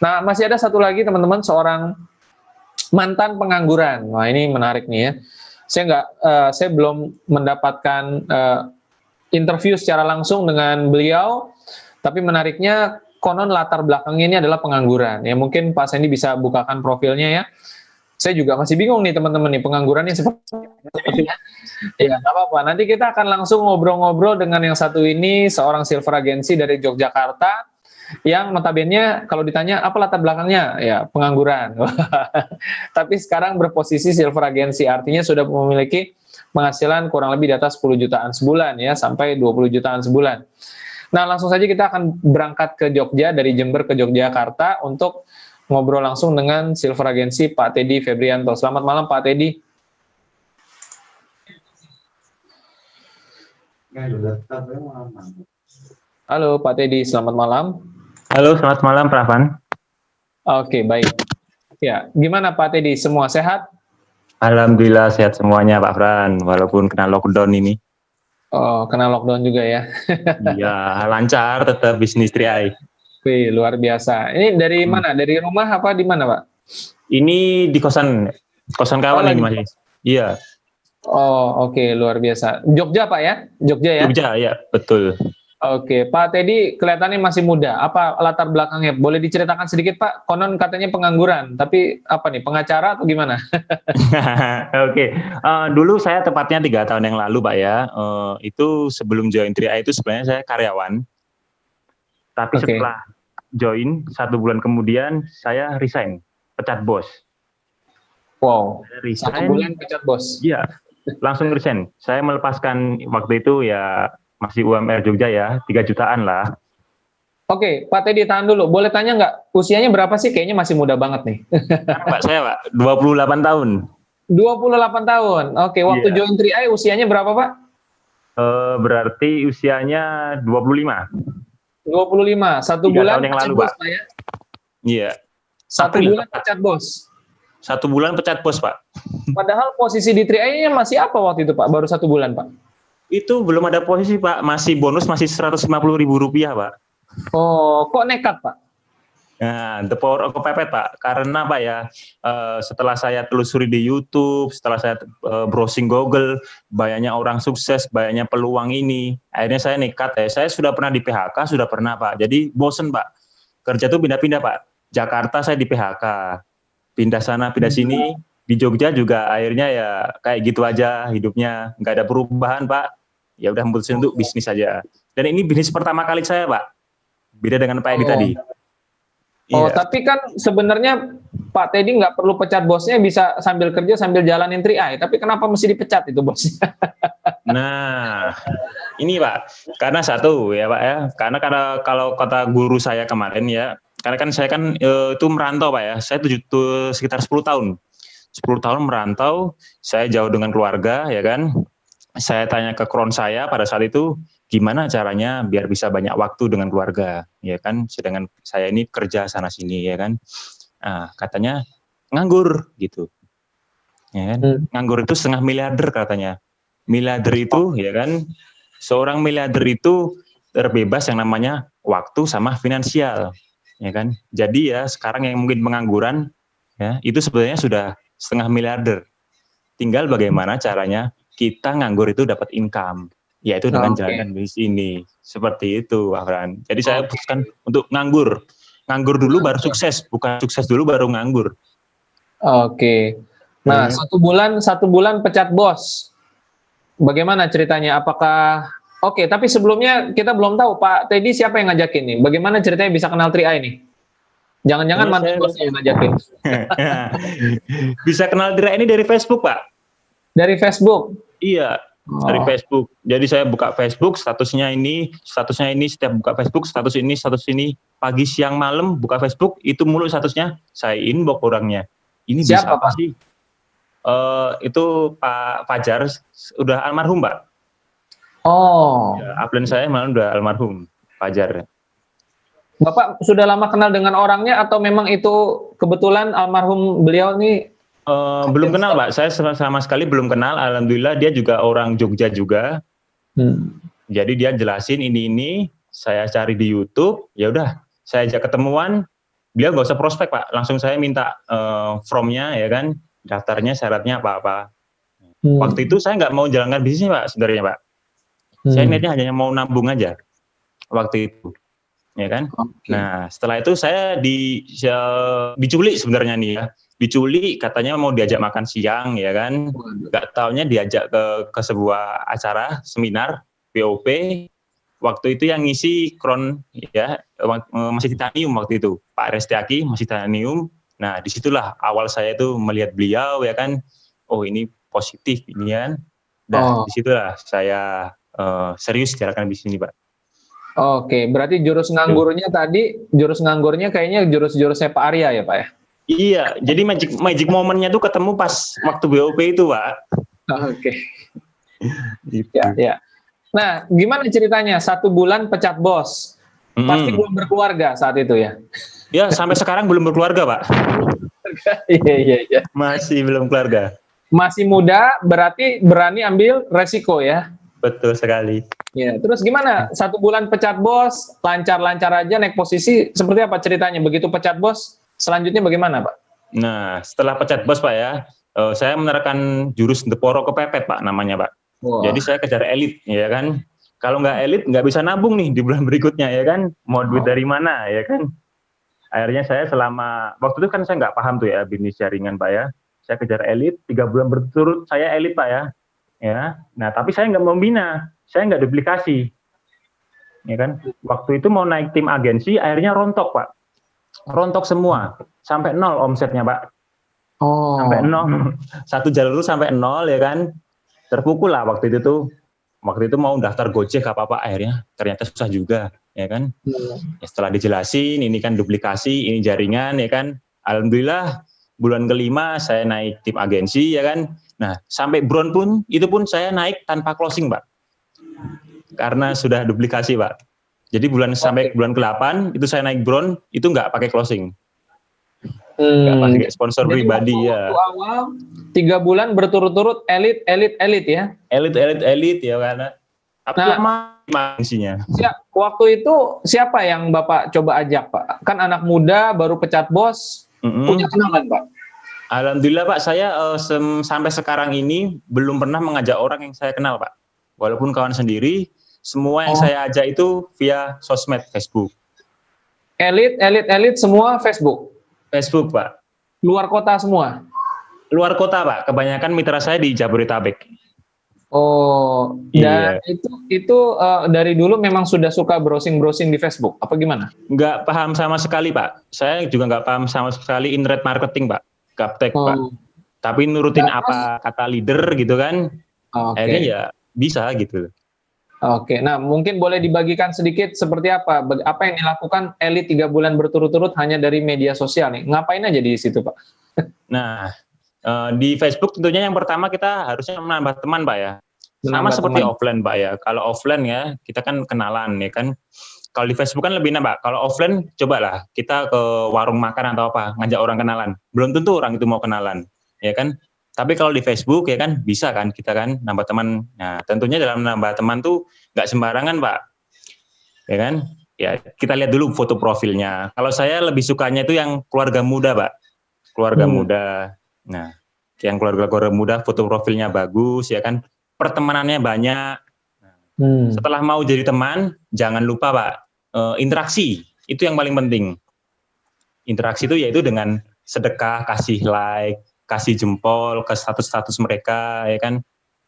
Nah, masih ada satu lagi teman-teman, seorang mantan pengangguran. Wah, ini menarik nih ya. Saya belum mendapatkan interview secara langsung dengan beliau, tapi menariknya konon latar belakangnya ini adalah pengangguran. Ya mungkin Pak Sandy bisa bukakan profilnya ya. Saya juga masih bingung nih teman-teman nih, penganggurannya seperti ya, nggak apa-apa. Nanti kita akan langsung ngobrol-ngobrol dengan yang satu ini, seorang silver agency dari Yogyakarta, yang notabene kalau ditanya apa latar belakangnya, ya pengangguran. Tapi sekarang berposisi silver agency, artinya sudah memiliki penghasilan kurang lebih di atas 10 jutaan sebulan ya, sampai 20 jutaan sebulan. Nah, langsung saja kita akan berangkat ke Jogja, dari Jember ke Yogyakarta untuk ngobrol langsung dengan silver agency Pak Teddy Febrianto. Selamat malam Pak Teddy. Halo Pak Teddy, selamat malam. Halo, selamat malam Pak Afan. Oke, baik. Ya, gimana Pak Teddy? Semua sehat? Alhamdulillah sehat semuanya Pak Fran, walaupun kena lockdown ini. Oh, kena lockdown juga ya? Iya, lancar tetap bisnis Triai. Wih, luar biasa. Ini dari mana? Dari rumah apa di mana, Pak? Ini di kosan kawan ini masih. Iya. Oh, oke, luar biasa. Jogja, Pak ya? Jogja ya? Jogja, ya, betul. Oke, Pak Teddy kelihatannya masih muda. Apa latar belakangnya? Boleh diceritakan sedikit, Pak? Konon katanya pengangguran, tapi apa nih, pengacara atau gimana? Oke, dulu saya tepatnya 3 tahun yang lalu Pak ya, itu sebelum join Triai itu sebenarnya saya karyawan. Tapi setelah join 1 bulan kemudian saya resign, pecat bos. Wow, resign, 1 bulan pecat bos? Iya, langsung resign. Saya melepaskan waktu itu ya masih UMR Jogja ya, 3 jutaan lah. Oke, Pak Teddy tahan dulu. Boleh tanya nggak, usianya berapa sih? Kayaknya masih muda banget nih. Pak, saya Pak, 28 tahun. 28 tahun. Oke, waktu join Triai usianya berapa, Pak? Berarti usianya 25. 25, 1 bulan yang pecat lalu, bos, Pak. Ya? Iya. 1 bulan pecat bos. 1 bulan pecat bos, Pak. Padahal posisi di Triai-nya masih apa waktu itu, Pak? Baru 1 bulan, Pak? Itu belum ada posisi, Pak. Masih bonus, masih Rp150.000, Pak. Oh, kok nekat, Pak? Nah, the power of kepepet, Pak. Karena Pak ya, setelah saya telusuri di YouTube, setelah saya browsing Google, banyaknya orang sukses, banyaknya peluang ini. Akhirnya saya nekat ya. Saya sudah pernah di PHK, sudah pernah, Pak. Jadi bosen, Pak. Kerja tuh pindah-pindah, Pak. Jakarta saya di PHK. Pindah sana, pindah sini. Di Jogja juga akhirnya ya kayak gitu aja hidupnya. Nggak ada perubahan, Pak. Ya udah memutuskan untuk bisnis aja. Dan ini bisnis pertama kali saya, Pak. Beda dengan Pak Edi tadi. Oh, tapi kan sebenarnya Pak Teddy nggak perlu pecat bosnya, bisa sambil kerja sambil jalanin Triai. Tapi kenapa mesti dipecat itu bosnya? Nah, ini Pak, karena satu ya Pak ya, karena kalau kata guru saya kemarin ya, karena kan saya kan itu merantau Pak ya, saya sekitar 10 tahun. 10 tahun merantau, saya jauh dengan keluarga ya kan. Saya tanya ke kron saya pada saat itu, gimana caranya biar bisa banyak waktu dengan keluarga, ya kan? Sedangkan saya ini kerja sana sini, ya kan? Nah, katanya nganggur gitu, ya kan? Nganggur itu setengah miliarder katanya. Miliarder itu, ya kan? Seorang miliarder itu terbebas yang namanya waktu sama finansial, ya kan? Jadi ya sekarang yang mungkin pengangguran, ya itu sebenarnya sudah setengah miliarder. Tinggal bagaimana caranya kita nganggur itu dapat income, yaitu dengan jalankan bisnis ini. Seperti itu, Afran. Jadi saya putuskan untuk nganggur. Nganggur dulu baru sukses, bukan sukses dulu baru nganggur. Oke. Nah, 1 bulan pecat bos. Bagaimana ceritanya? Apakah tapi sebelumnya kita belum tahu Pak Teddy siapa yang ngajakin nih? Bagaimana ceritanya bisa kenal Triai nih? Jangan-jangan mantan bosnya yang ngajakin. Bisa kenal Triai ini dari Facebook, Pak. Dari Facebook? Iya, dari Facebook. Jadi saya buka Facebook, statusnya ini, setiap buka Facebook, status ini, pagi, siang, malam, buka Facebook, itu mulu statusnya, saya inbox orangnya. Ini siapa, bisa apa sih? Itu Pak Fajar, udah almarhum, Pak. Ya, upline saya malah udah almarhum, Fajar. Bapak sudah lama kenal dengan orangnya atau memang itu kebetulan almarhum beliau nih? Belum kenal Pak, saya sama sekali belum kenal. Alhamdulillah dia juga orang Jogja juga. Jadi dia jelasin ini, saya cari di YouTube, ya udah, saya ajak ketemuan, beliau nggak usah prospek Pak, langsung saya minta formnya ya kan, daftarnya syaratnya apa-apa. Waktu itu saya nggak mau jalankan bisnis Pak sebenarnya Pak. Saya niatnya hanya mau nabung aja waktu itu, ya kan. Oke. Nah setelah itu saya diculik sebenarnya nih ya, diculik katanya mau diajak makan siang ya kan, nggak taunya diajak ke sebuah acara seminar BOP. Waktu itu yang ngisi Kron ya masih Titanium waktu itu, Pak Restiaki masih Titanium. Nah disitulah awal saya itu melihat beliau ya kan, oh ini positif ini kan. Dah disitulah saya serius jalankan bisnis ini Pak. Oke, berarti jurus nganggurnya kayaknya jurus-jurusnya Pak Arya ya Pak ya? Iya, jadi magic momennya tuh ketemu pas waktu BOP itu Pak. Oke. Gitu. Ya. Nah, gimana ceritanya? 1 bulan pecat bos. Pasti belum berkeluarga saat itu ya? Ya, sampai sekarang belum berkeluarga Pak. Iya. Masih belum keluarga. Masih muda, berarti berani ambil resiko ya? Betul sekali. Ya, terus gimana? 1 bulan pecat bos, lancar-lancar aja naik posisi. Seperti apa ceritanya? Begitu pecat bos, selanjutnya bagaimana Pak? Nah, setelah pecat bos Pak ya, saya menerapkan jurus Deporo kepepet Pak namanya Pak. Wow. Jadi saya kejar elit ya kan. Kalau nggak elit nggak bisa nabung nih di bulan berikutnya ya kan. Mau duit dari mana ya kan. Akhirnya saya selama waktu itu kan saya nggak paham tuh ya bisnis jaringan Pak ya. Saya kejar elit 3 bulan berturut saya elit Pak ya. Ya. Nah tapi saya nggak membina, saya nggak duplikasi. Ya kan. Waktu itu mau naik tim agensi akhirnya rontok Pak. Rontok semua sampai 0 omsetnya Pak. Sampai 0. Satu jalur sampai 0 ya kan. Terpukul lah waktu itu tuh. Waktu itu mau daftar Gojek apa-apa akhirnya ternyata susah juga ya kan. Ya, setelah dijelasin ini kan duplikasi, ini jaringan ya kan. Alhamdulillah bulan ke-5 saya naik tim agensi ya kan. Nah, sampai Bron pun itu pun saya naik tanpa closing, Pak. Karena sudah duplikasi, Pak. Jadi sampai bulan ke-8 itu saya naik Bron itu nggak pakai closing. Nggak pakai sponsor jadi pribadi ya. Waktu awal 3 bulan berturut-turut elit ya. Elit ya karena agensinya. Waktu itu siapa yang Bapak coba ajak Pak? Kan anak muda baru pecat bos, punya kenalan Pak? Alhamdulillah Pak, saya sampai sekarang ini belum pernah mengajak orang yang saya kenal Pak. Walaupun kawan sendiri, semua yang saya ajak itu via sosmed Facebook. Elit semua Facebook? Facebook Pak. Luar kota semua? Luar kota Pak, kebanyakan mitra saya di Jabodetabek. Oh, dan itu dari dulu memang sudah suka browsing di Facebook, apa gimana? Nggak paham sama sekali Pak. Saya juga nggak paham sama sekali internet marketing Pak, gaptek Pak. Tapi nurutin apa kata leader gitu kan, akhirnya ya bisa gitu. Oke, nah mungkin boleh dibagikan sedikit seperti apa yang dilakukan elit 3 bulan berturut-turut hanya dari media sosial nih. Ngapain aja di situ Pak? Nah, di Facebook tentunya yang pertama kita harusnya menambah teman Pak ya. Sama seperti offline Pak ya. Kalau offline ya kita kan kenalan ya kan. Kalau di Facebook kan lebih nambah. Kalau offline cobalah kita ke warung makan atau apa, ngajak orang kenalan. Belum tentu orang itu mau kenalan, ya kan? Tapi kalau di Facebook ya kan bisa kan kita kan nambah teman. Nah, tentunya dalam nambah teman tuh nggak sembarangan Pak. Ya kan? Ya, kita lihat dulu foto profilnya. Kalau saya lebih sukanya itu yang keluarga muda, Pak. Keluarga muda. Nah, yang keluarga muda foto profilnya bagus ya kan. Pertemanannya banyak. Setelah mau jadi teman, jangan lupa Pak, interaksi. Itu yang paling penting. Interaksi itu yaitu dengan sedekah, kasih like, kasih jempol ke status-status mereka, ya kan.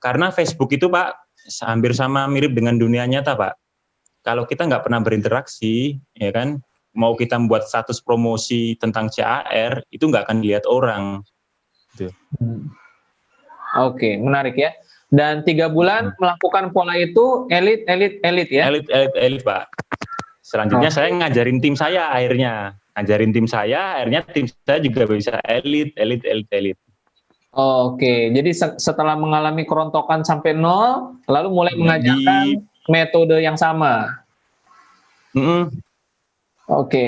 Karena Facebook itu Pak, hampir sama mirip dengan dunia nyata Pak. Kalau kita nggak pernah berinteraksi, ya kan, mau kita membuat status promosi tentang CAR, itu nggak akan dilihat orang. Gitu. Oke, menarik ya. Dan 3 bulan melakukan pola itu elit ya? Elit Pak. Selanjutnya saya ngajarin tim saya akhirnya. Akhirnya tim saya juga bisa elit. Oke, jadi setelah mengalami kerontokan sampai 0, lalu mulai mengajarkan metode yang sama. Oke.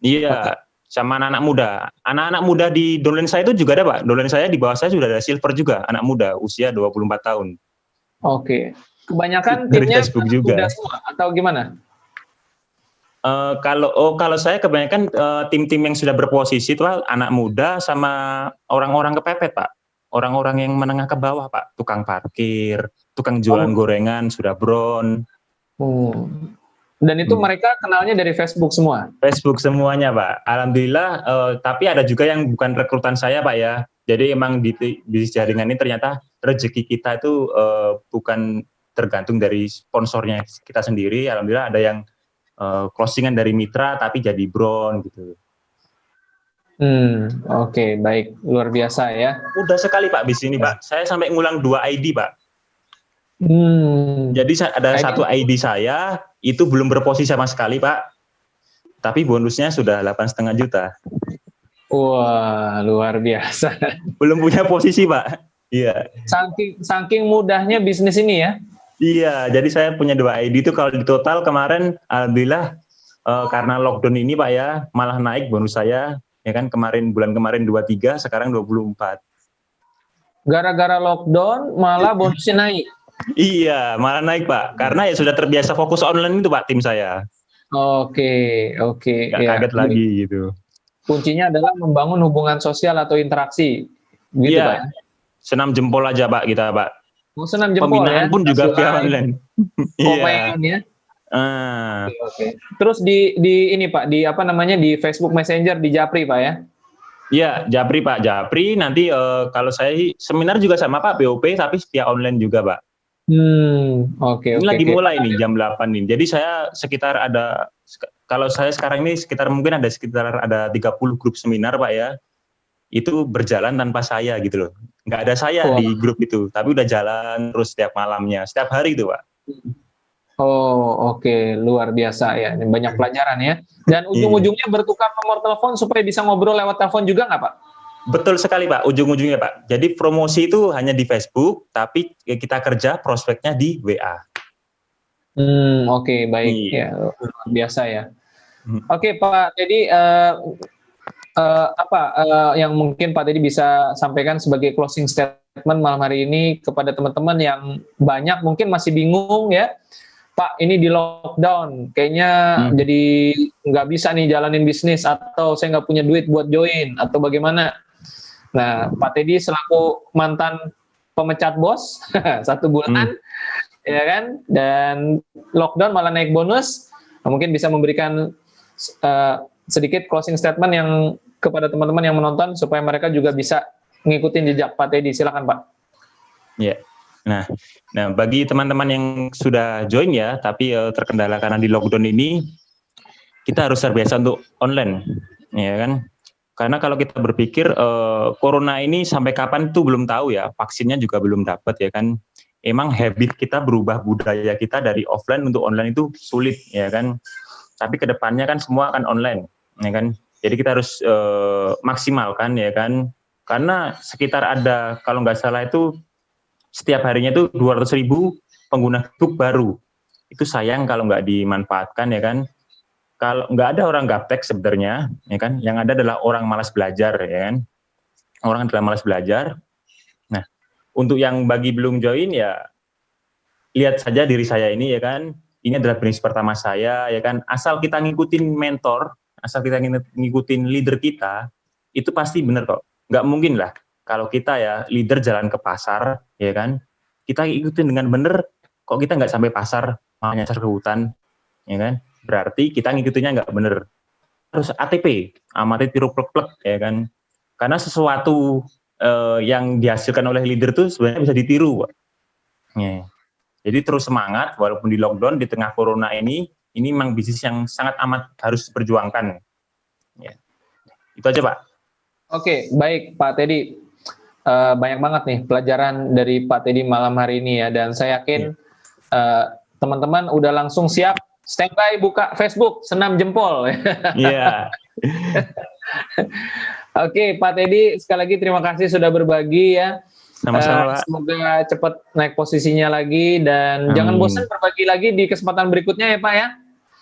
Iya. Sama anak-anak muda. Anak-anak muda di downline saya itu juga ada Pak. Downline saya di bawah saya sudah ada silver juga, anak muda usia 24 tahun. Oke. Kebanyakan timnya Facebook juga. muda semua atau gimana? Kalau saya kebanyakan tim-tim yang sudah berposisi itu Pak, anak muda sama orang-orang kepepet Pak. Orang-orang yang menengah ke bawah Pak, tukang parkir, tukang jualan Oh. gorengan sudah brown. Dan itu Hmm. mereka kenalnya dari Facebook semua? Facebook semuanya Pak. Alhamdulillah, tapi ada juga yang bukan rekrutan saya Pak ya. Jadi emang di jaringan ini ternyata rezeki kita itu bukan tergantung dari sponsornya kita sendiri. Alhamdulillah ada yang closingan dari mitra tapi jadi brown gitu. Oke, baik, luar biasa ya. Mudah sekali Pak di sini Pak. Saya sampai ngulang 2 ID Pak. Jadi ada satu ID saya itu belum berposisi sama sekali Pak. Tapi bonusnya sudah 8,5 juta. Wah, luar biasa. Belum punya posisi Pak. Iya. Saking mudahnya bisnis ini ya. Iya, jadi saya punya 2 ID itu kalau di total kemarin alhamdulillah karena lockdown ini Pak ya, malah naik bonus saya. Ya kan bulan kemarin 23, sekarang 24. Gara-gara lockdown malah bonusnya naik. Iya, malah naik Pak. Karena ya sudah terbiasa fokus online itu Pak tim saya. Oke. Nggak kaget lagi gitu. Kuncinya adalah membangun hubungan sosial atau interaksi. Gitu Iya, Pak. senam jempol aja Pak kita Pak. Senam jempol Pembinaan ya. pun juga via online. Komen ya. Oke. Terus di ini Pak, di apa namanya, di Facebook Messenger di Japri Pak ya? Iya, Japri Pak. Japri nanti kalau saya seminar juga sama Pak, BOP tapi via online juga Pak. Oke. Ini lagi mulai nih jam 8 nih. Jadi saya sekitar kalau saya sekarang ini mungkin ada sekitar 30 grup seminar Pak ya. Itu berjalan tanpa saya gitu loh. Nggak ada saya di grup itu, tapi udah jalan terus setiap malamnya, setiap hari itu Pak. Oke. Luar biasa ya. Ini banyak pelajaran ya. Dan ujung-ujungnya bertukar nomor telepon supaya bisa ngobrol lewat telepon juga nggak Pak? Betul sekali Pak, ujung-ujungnya Pak. Jadi promosi itu hanya di Facebook, tapi kita kerja prospeknya di WA. Oke, baik. Ya, luar biasa ya. Oke Pak, jadi yang mungkin Pak Teddy bisa sampaikan sebagai closing statement malam hari ini kepada teman-teman yang banyak mungkin masih bingung ya, Pak ini di lockdown, kayaknya jadi nggak bisa nih jalanin bisnis, atau saya nggak punya duit buat join, atau bagaimana. Nah, Pak Teddy selaku mantan pemecat bos 1 bulan, ya kan, dan lockdown malah naik bonus, mungkin bisa memberikan sedikit closing statement yang kepada teman-teman yang menonton supaya mereka juga bisa ngikutin jejak Pak Teddy. Silakan Pak. Ya. Nah, bagi teman-teman yang sudah join ya, tapi terkendala karena di lockdown ini, kita harus terbiasa untuk online, ya kan? Karena kalau kita berpikir corona ini sampai kapan itu belum tahu ya, vaksinnya juga belum dapat ya kan. Emang habit kita berubah, budaya kita dari offline untuk online itu sulit ya kan. Tapi kedepannya kan semua akan online, ya kan. Jadi kita harus maksimalkan ya kan. Karena sekitar ada kalau nggak salah itu setiap harinya itu 200.000 pengguna Facebook baru. Itu sayang kalau nggak dimanfaatkan ya kan. Kalau nggak ada orang gaptek sebenarnya, ya kan, yang ada adalah orang malas belajar, ya kan, orang adalah malas belajar. Nah, untuk yang bagi belum join ya, lihat saja diri saya ini, ya kan, ini adalah bisnis pertama saya, ya kan, asal kita ngikutin mentor, asal kita ngikutin leader kita, itu pasti benar kok, nggak mungkin lah, kalau kita ya leader jalan ke pasar, ya kan, kita ikutin dengan benar, kok kita nggak sampai pasar, malah nyasar ke hutan, ya kan. Berarti kita ngikutinnya nggak bener. Harus ATP, amati tiru plek-plek, ya kan. Karena sesuatu yang dihasilkan oleh leader itu sebenarnya bisa ditiru. Ya. Jadi terus semangat, walaupun di lockdown, di tengah corona ini memang bisnis yang sangat amat harus diperjuangkan. Ya. Itu aja Pak. Oke, baik Pak Teddy. Banyak banget nih pelajaran dari Pak Teddy malam hari ini ya. Dan saya yakin teman-teman udah langsung siap standby buka Facebook, senam jempol. Iya. Oke, Pak Teddy, sekali lagi terima kasih sudah berbagi ya. Sama-sama Pak. Semoga cepat naik posisinya lagi dan jangan bosan berbagi lagi di kesempatan berikutnya ya Pak ya.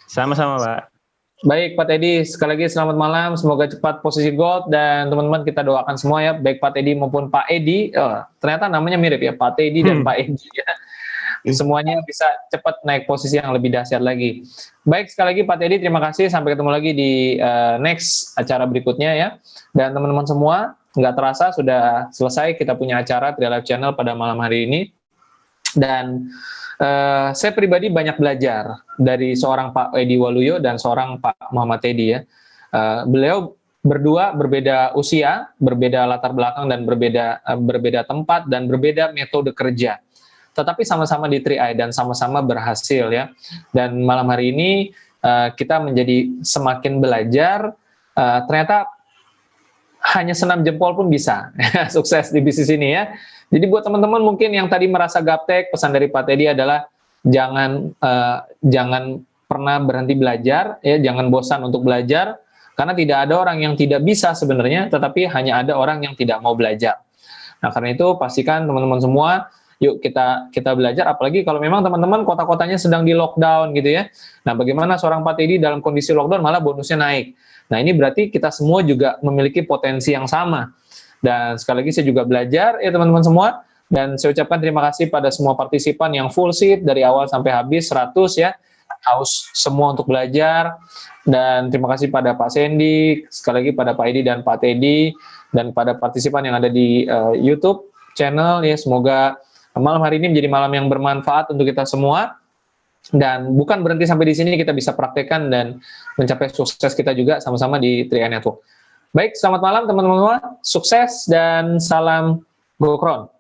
Sama-sama Pak. Baik Pak Teddy, sekali lagi selamat malam, semoga cepat posisi gold dan teman-teman kita doakan semua ya, baik Pak Teddy maupun Pak Edi. Ternyata namanya mirip ya, Pak Teddy dan Pak Edi ya. semuanya bisa cepat naik posisi yang lebih dahsyat lagi. Baik, sekali lagi Pak Teddy, terima kasih. Sampai ketemu lagi di next acara berikutnya ya. Dan teman-teman semua, nggak terasa sudah selesai kita punya acara Tria Live Channel pada malam hari ini. Dan saya pribadi banyak belajar dari seorang Pak Edi Waluyo dan seorang Pak Muhammad Teddy ya. Beliau berdua berbeda usia, berbeda latar belakang dan berbeda tempat dan berbeda metode kerja. Tetapi sama-sama di 3i dan sama-sama berhasil ya. Dan malam hari ini kita menjadi semakin belajar, ternyata hanya senam jempol pun bisa sukses di bisnis ini ya. Jadi buat teman-teman mungkin yang tadi merasa gaptek, pesan dari Pak Teddy adalah jangan pernah berhenti belajar ya, jangan bosan untuk belajar, karena tidak ada orang yang tidak bisa sebenarnya, tetapi hanya ada orang yang tidak mau belajar. Nah, karena itu pastikan teman-teman semua, yuk kita belajar, apalagi kalau memang teman-teman kota-kotanya sedang di lockdown gitu ya. Nah, bagaimana seorang Pak Teddy dalam kondisi lockdown malah bonusnya naik. Nah, ini berarti kita semua juga memiliki potensi yang sama. Dan sekali lagi saya juga belajar ya teman-teman semua, dan saya ucapkan terima kasih pada semua partisipan yang full seat dari awal sampai habis 100 ya, haus semua untuk belajar. Dan terima kasih pada Pak Sandy, sekali lagi pada Pak Edi dan Pak Teddy, dan pada partisipan yang ada di YouTube channel ya. Semoga malam hari ini menjadi malam yang bermanfaat untuk kita semua. Dan bukan berhenti sampai di sini, kita bisa praktekkan dan mencapai sukses kita juga sama-sama di 3i Network. Baik, selamat malam teman-teman semua, sukses dan salam GoCron.